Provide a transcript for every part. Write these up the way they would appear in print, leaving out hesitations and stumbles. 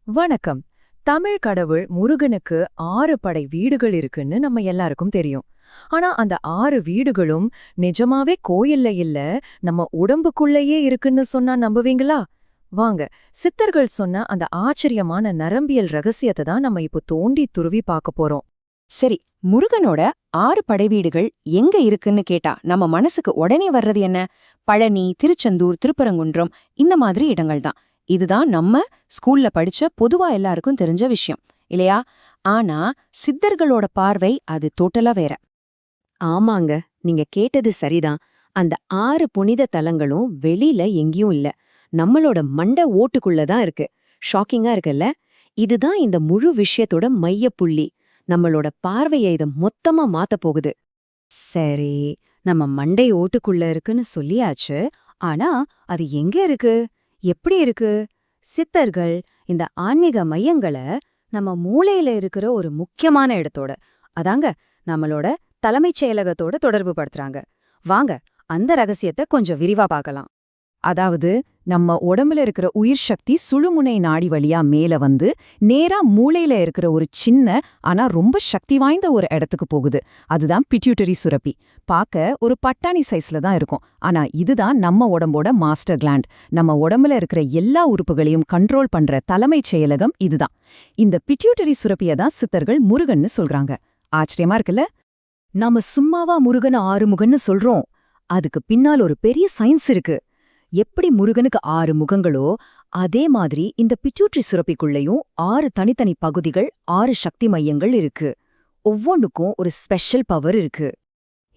வணக்கம். தமிழ் கடவுள் முருகனுக்கு 6 படை வீடுகள் இருக்குன்னு நம்ம எல்லாருக்கும் தெரியும். ஆனா அந்த 6 வீடுகளும் நிஜமாவே கோயில்ல இல்ல, நம்ம உடம்புக்குள்ளேயே இருக்குன்னு சொன்னா நம்புவீங்களா? வாங்க, சித்தர்கள் சொன்ன அந்த ஆச்சரியமான நரம்பியல் ரகசியத்தை தான் நம்ம இப்போ தோண்டி துருவி பார்க்க போறோம். சரி, முருகனோட 6 படைவீடுகள் எங்க இருக்குன்னு கேட்டா நம்ம மனசுக்கு உடனே வர்றது என்ன? பழனி, திருச்செந்தூர், திருப்பரங்குன்றம் இந்த மாதிரி இடங்கள் தான். இதுதான் நம்ம ஸ்கூல்ல படிச்ச பொதுவா எல்லாருக்கும் தெரிஞ்ச விஷயம் இல்லையா? ஆனா சித்தர்களோட பார்வை அது டோட்டலா வேற. ஆமாங்க, நீங்க கேட்டது சரிதான். அந்த 6 புனித தலங்களும் வெளியில எங்கேயும் இல்ல, நம்மளோட மண்ட ஓட்டுக்குள்ள தான் இருக்கு. ஷாக்கிங்கா இருக்குல்ல? இதுதான் இந்த முழு விஷயத்தோட மையப்புள்ளி. நம்மளோட பார்வையை இத மொத்தமா மாத்தப் போகுது. சரி, நம்ம மண்டை ஓட்டுக்குள்ள இருக்குன்னு சொல்லியாச்சு. ஆனா அது எங்க இருக்கு? எப்படி இருக்கு? சித்தர்கள் இந்த ஆன்மீக மையங்களை நம்ம மூளையில இருக்கிற ஒரு முக்கியமான இடத்தோட, அதாங்க நம்மளோட தலைமைச் செயலகத்தோட தொடர்பு படுத்துறாங்க. வாங்க அந்த ரகசியத்தை கொஞ்சம் விரிவா பார்க்கலாம். அதாவது, நம்ம உடம்புல இருக்கிற உயிர் சக்தி சுழுமுனை நாடி வழியா மேல வந்து நேரா மூளையில இருக்கிற ஒரு சின்ன ஆனா ரொம்ப சக்தி வாய்ந்த ஒரு இடத்துக்கு போகுது. அதுதான் பிட்யூட்டரி சுரப்பி. பார்க்க ஒரு பட்டாணி சைஸ்ல தான் இருக்கும். ஆனா இதுதான் நம்ம உடம்போட மாஸ்டர் கிளாண்ட். நம்ம உடம்புல இருக்கிற எல்லா உறுப்புகளையும் கண்ட்ரோல் பண்ற தலைமைச் செயலகம் இதுதான். இந்த பிட்யூட்டரி சுரப்பியை தான் சித்தர்கள் முருகன்னு சொல்றாங்க. ஆச்சரியமா இருக்குல்ல? நாம சும்மாவா முருகன் ஆறுமுகன்னு சொல்றோம். அதுக்கு பின்னால் ஒரு பெரிய சயின்ஸ் இருக்கு. எப்படி முருகனுக்கு 6 முகங்களோ அதே மாதிரி இந்த பிட்யூட்டரி சுரப்பிக்குள்ளேயும் 6 தனித்தனி பகுதிகள், 6 சக்தி மையங்கள் இருக்கு. ஒவ்வொன்றுக்கும் ஒரு ஸ்பெஷல் பவர் இருக்கு.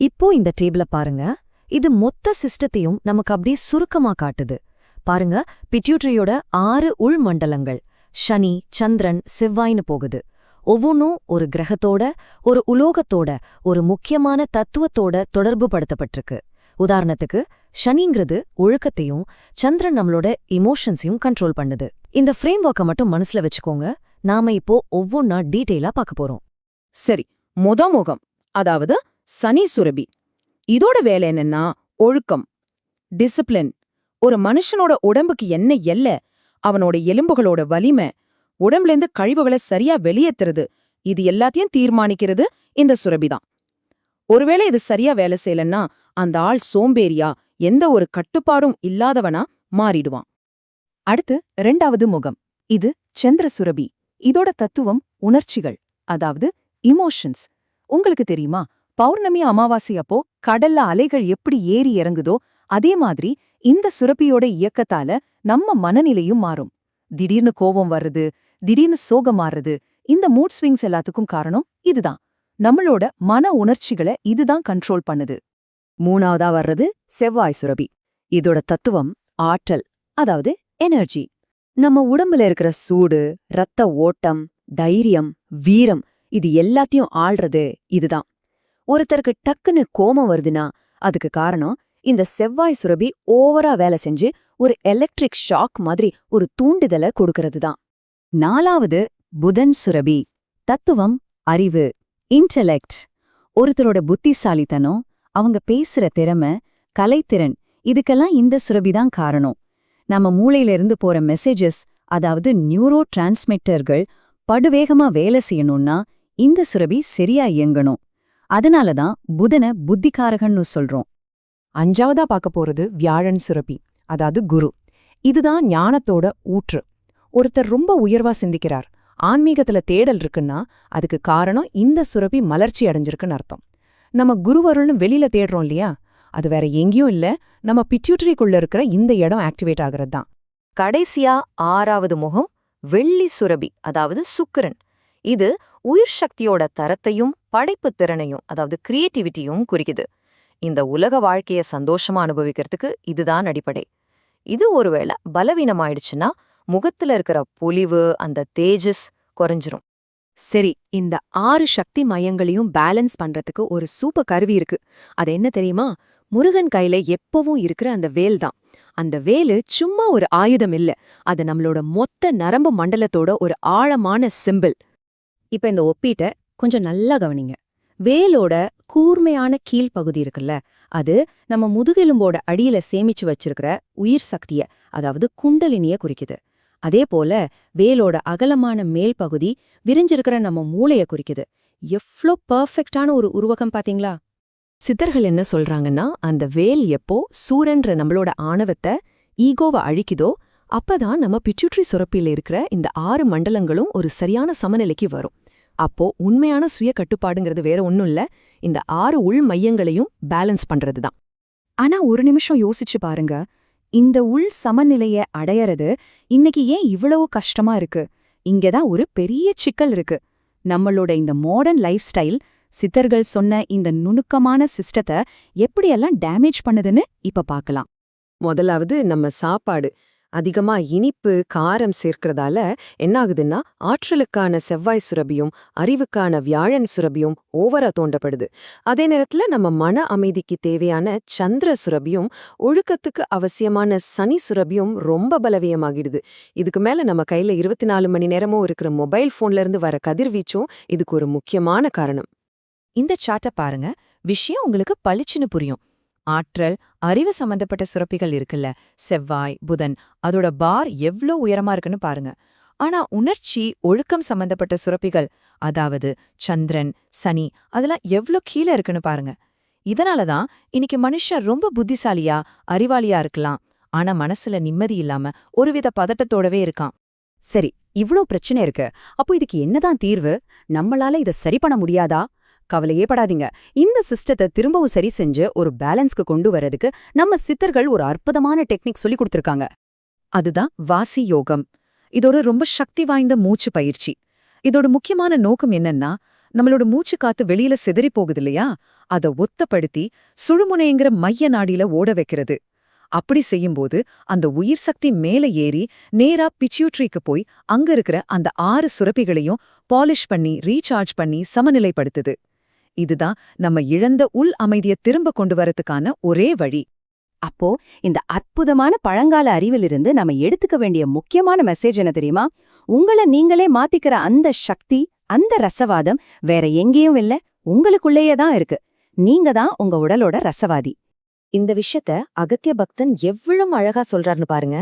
இப்போ இந்த டேபிள பாருங்க. இது மொத்த சிஸ்டத்தையும் நமக்கு அப்படியே சுருக்கமா காட்டுது. பாருங்க, பிட்யூட்டரியோட 6 உள்மண்டலங்கள் சனி, சந்திரன், செவ்வாய்னு போகுது. ஒவ்வொன்றும் ஒரு கிரகத்தோட, ஒரு உலோகத்தோட, ஒரு முக்கியமான தத்துவத்தோட தொடர்பு படுத்தப்பட்டிருக்கு. உதாரணத்துக்கு, சனிங்கிறது ஒழுக்கத்தையும், சந்திரன் நம்மளோட இமோஷன்ஸையும் கண்ட்ரோல் பண்ணுது. இந்த ஃப்ரேம் ஒர்க்கை மட்டும் மனசுல வச்சுக்கோங்க. நாம இப்போ ஒவ்வொன்னா டீட்டெயிலா பார்க்க போறோம். சரி, முகம், அதாவது சனி சுரபி. இதோட வேலை என்னன்னா ஒழுக்கம், டிசிப்ளின். ஒரு மனுஷனோட உடம்புக்கு என்ன எல்லை, அவனோட எலும்புகளோட வலிமை, உடம்புலேருந்து கழிவுகளை சரியா வெளியேத்துறது, இது எல்லாத்தையும் தீர்மானிக்கிறது இந்த சுரபிதான். ஒருவேளை இது சரியா வேலை செய்யலன்னா அந்த ஆள் சோம்பேறியா, எந்த ஒரு கட்டுப்பாடும் இல்லாதவனா மாறிடுவான். அடுத்து 2வது முகம். இது சந்திர சுரபி. இதோட தத்துவம் உணர்ச்சிகள், அதாவது இமோஷன்ஸ். உங்களுக்கு தெரியுமா, பௌர்ணமி அமாவாசை அப்போ கடல்ல அலைகள் எப்படி ஏறி இறங்குதோ அதே மாதிரி இந்த சுரப்பியோட இயக்கத்தால நம்ம மனநிலையும் மாறும். திடீர்னு கோபம் வர்றது, திடீர்னு சோகம் மாறுறது, இந்த மூட் ஸ்விங்ஸ் எல்லாத்துக்கும் காரணம் இதுதான். நம்மளோட மன உணர்ச்சிகளை இதுதான் கண்ட்ரோல் பண்ணுது. 3வதா வர்றது செவ்வாய் சுரபி. இதோட தத்துவம் ஆற்றல், அதாவது எனர்ஜி. நம்ம உடம்புல இருக்கிற சூடு, ரத்த ஓட்டம், தைரியம், வீரம், இது எல்லாத்தையும் ஆள்றது இதுதான். ஒருத்தருக்கு டக்குன்னு கோபம் வருதுன்னா அதுக்கு காரணம் இந்த செவ்வாய் சுரபி ஓவரா வேலை செஞ்சு ஒரு எலக்ட்ரிக் ஷாக் மாதிரி ஒரு தூண்டுதலை கொடுக்கறது தான். 4வது புதன் சுரபி. தத்துவம் அறிவு, இன்டெலெக்ட். ஒருத்தரோட புத்திசாலித்தனம், அவங்க பேசுற திறமை, கலைத்திறன், இதுக்கெல்லாம் இந்த சுரபிதான் காரணம். நம்ம மூளையிலிருந்து போற மெசேஜஸ், அதாவது நியூரோ டிரான்ஸ்மிட்டர்கள் படுவேகமா வேலை செய்யணும்னா இந்த சுரபி சரியா இயங்கணும். அதனாலதான் புதனை புத்திகாரகன்னு சொல்றோம். 5வதா பார்க்க போறது வியாழன் சுரபி, அதாவது குரு. இதுதான் ஞானத்தோட ஊற்று. ஒருத்தர் ரொம்ப உயர்வா சிந்திக்கிறார், ஆன்மீகத்துல தேடல் இருக்குன்னா அதுக்கு காரணம் இந்த சுரபி மலர்ச்சி அடைஞ்சிருக்குன்னு அர்த்தம். நம்ம குருவருள்னு வெளியில தேடுறோம் இல்லையா, அது வேற எங்கேயும் இல்ல, நம்ம பிட்யூட்டரிக்குள்ள இருக்கிற இந்த இடம் ஆக்டிவேட் ஆகிறது தான். கடைசியா 6வது முகம் வெள்ளி சுரபி, அதாவது சுக்கிரன். இது உயிர் சக்தியோட தரத்தையும் படைப்புத் திறனையும், அதாவது கிரியேட்டிவிட்டியும் குறிக்குது. இந்த உலக வாழ்க்கைய சந்தோஷமா அனுபவிக்கிறதுக்கு இதுதான் அடிப்படை. இது ஒருவேளை பலவீனமாயிடுச்சுன்னா முகத்துல இருக்கிற பொலிவு, அந்த தேஜஸ் குறைஞ்சிரும். சரி, இந்த 6 சக்தி மையங்களையும் பேலன்ஸ் பண்றதுக்கு ஒரு சூப்பர் கருவி இருக்கு. அது என்ன தெரியுமா? முருகன் கையில எப்பவும் இருக்கிற அந்த வேல் தான். அந்த வேலு சும்மா ஒரு ஆயுதம் இல்ல, அது நம்மளோட மொத்த நரம்பு மண்டலத்தோட ஒரு ஆழமான சிம்பிள். இப்ப இந்த ஒப்பீட்டை கொஞ்சம் நல்லா கவனிங்க. வேலோட கூர்மையான கீழ்ப்பகுதி இருக்குல்ல, அது நம்ம முதுகெலும்போட அடியில சேமிச்சு வச்சிருக்கிற உயிர் சக்திய, அதாவது குண்டலினிய குறிக்குது. அதே போல வேலோட அகலமான மேல் பகுதி விரிஞ்சிருக்கிற நம்ம மூளைய குறிக்குது. எவ்ளோ பெர்ஃபெக்ட்டான ஒரு உருவகம் பாத்தீங்களா? சித்தர்கள் என்ன சொல்றாங்கன்னா, அந்த வேல் எப்போ சூரன்ற நம்மளோட ஆணவத்தை, ஈகோவை அழிக்குதோ அப்பதான் நம்ம பிட்யூட்டரி சுரப்பியில இருக்கிற இந்த 6 மண்டலங்களும் ஒரு சரியான சமநிலைக்கு வரும். அப்போ உண்மையான சுய கட்டுப்பாடுங்கிறது வேற ஒண்ணும் இல்ல, இந்த 6 உள் மையங்களையும் பேலன்ஸ் பண்றதுதான். ஆனா ஒரு நிமிஷம் யோசிச்சு பாருங்க, இந்த உள் சமநிலைய அடையறது இன்னைக்கு ஏன் இவ்வளவு கஷ்டமா இருக்கு? இங்கதான் ஒரு பெரிய சிக்கல் இருக்கு. நம்மளோட இந்த மாடர்ன் லைஃப் ஸ்டைல் சித்தர்கள் சொன்ன இந்த நுணுக்கமான சிஸ்டத்தை எப்படியெல்லாம் டேமேஜ் பண்ணுதுன்னு இப்ப பார்க்கலாம். முதலாவது நம்ம சாப்பாடு அதிகமா இனிப்பு காரம் சேர்க்கறதால என்ன ஆகுதுன்னா, ஆற்றலுக்கான செவ்வாய் சுரபியும் அறிவுக்கான வியாழன் சுரபியும் ஓவரா தோண்டப்படுது. அதே நேரத்துல நம்ம மன அமைதிக்கு தேவையான சந்திர சுரபியும் ஒழுக்கத்துக்கு அவசியமான சனி சுரபியும் ரொம்ப பலவீனமாகிடுது. இதுக்கு மேல நம்ம கையில 24 மணி நேரமும் இருக்கிற மொபைல் போன்ல இருந்து வர கதிர்வீச்சும் இதுக்கு ஒரு முக்கியமான காரணம். இந்த சார்ட்டை பாருங்க, விஷயம் உங்களுக்கு பளிச்சுன்னு புரியும். ஆற்றல், அறிவு சம்பந்தப்பட்ட சுரப்பிகள் இருக்குல்ல, செவ்வாய், புதன், அதோட பார் எவ்ளோ உயரமா இருக்குன்னு பாருங்க. ஆனா உணர்ச்சி, ஒழுக்கம் சம்பந்தப்பட்ட சுரப்பிகள், அதாவது சந்திரன், சனி, அதெல்லாம் எவ்ளோ கீழே இருக்குன்னு பாருங்க. இதனாலதான் இன்னைக்கு மனுஷன் ரொம்ப புத்திசாலியா, அறிவாளியா இருக்கலாம், ஆனா மனசுல நிம்மதி இல்லாம ஒருவித பதட்டத்தோடவே இருக்கான். சரி, இவ்ளோ பிரச்சனை இருக்கு. அப்போ இதுக்கு என்னதான் தீர்வு? நம்மளால இத சரி பண்ண முடியாதா? கவலையே படாதீங்க. இந்த சிஸ்டத்தை திரும்பவும் சரி செஞ்சு ஒரு பேலன்ஸ்க்கு கொண்டு வரதுக்கு நம்ம சித்தர்கள் ஒரு அற்புதமான டெக்னிக் சொல்லி கொடுத்திருக்காங்க. அதுதான் வாசி யோகம். இது ஒரு ரொம்ப சக்தி வாய்ந்த மூச்சு பயிற்சி. இதோட முக்கியமான நோக்கம் என்னன்னா, நம்மளோட மூச்சு காத்து வெளியில சிதறி போகுது இல்லையா, அதை ஒத்தப்படுத்தி சுழுமுனைங்கிற மைய நாடியில ஓட வைக்கிறது. அப்படி செய்யும்போது அந்த உயிர் சக்தி மேல ஏறி நேரா பிட்யூட்டரிக்கு போய் அங்க இருக்கிற அந்த 6 சுரப்பிகளையும் பாலிஷ் பண்ணி ரீசார்ஜ் பண்ணி சமநிலைப்படுத்துது. இதுதான் நம்ம இழந்த உள் அமைதியை திரும்ப கொண்டு வரதுக்கான ஒரே வழி. அப்போ இந்த அற்புதமான பழங்கால அறிவிலிருந்து நம்ம எடுத்துக்க வேண்டிய முக்கியமான மெசேஜ் என்ன தெரியுமா? உங்களை நீங்களே மாத்திக்கிற அந்த சக்தி, அந்த ரசவாதம் வேற எங்கேயும் இல்ல, உங்களுக்குள்ளேயே தான் இருக்கு. நீங்க தான் உங்க உடலோட ரசவாதி. இந்த விஷயத்த அகத்திய பக்தன் எவ்வளவு அழகா சொல்றாருன்னு பாருங்க.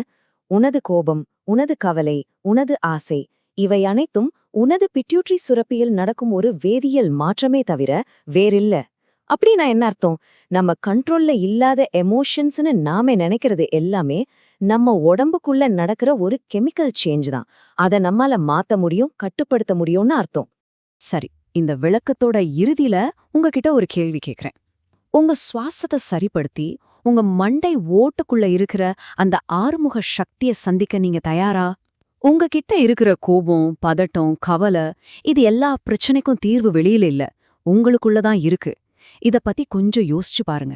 உனது கோபம், உனது கவலை, உனது ஆசை, இவை அனைத்தும் உனது பிட்யூட்டரி சுரப்பியில் நடக்கும் ஒரு வேதியியல் மாற்றமே தவிர வேறில்ல. அப்படின்னா என்ன அர்த்தம்? நம்ம கண்ட்ரோல்ல இல்லாத எமோஷன்ஸ்னு நாம நினைக்கிறது எல்லாமே நம்ம உடம்புக்குள்ள நடக்கிற ஒரு கெமிக்கல் சேஞ்ச் தான். அதை நம்மால மாத்த முடியும், கட்டுப்படுத்த முடியும்னு அர்த்தம். சரி, இந்த விளக்கத்தோட இறுதியில உங்ககிட்ட ஒரு கேள்வி கேக்குறேன். உங்க சுவாசத்தை சரிப்படுத்தி உங்க மண்டை ஓட்டுக்குள்ள இருக்கிற அந்த ஆறுமுக சக்திய சந்திக்க நீங்க தயாரா? உங்ககிட்ட இருக்கிற கோபம், பதட்டம், கவலை, இது எல்லா பிரச்சனைக்கும் தீர்வு வெளியில இல்ல, உங்களுக்குள்ளதான் இருக்கு. இத பத்தி கொஞ்சம் யோசிச்சு பாருங்க.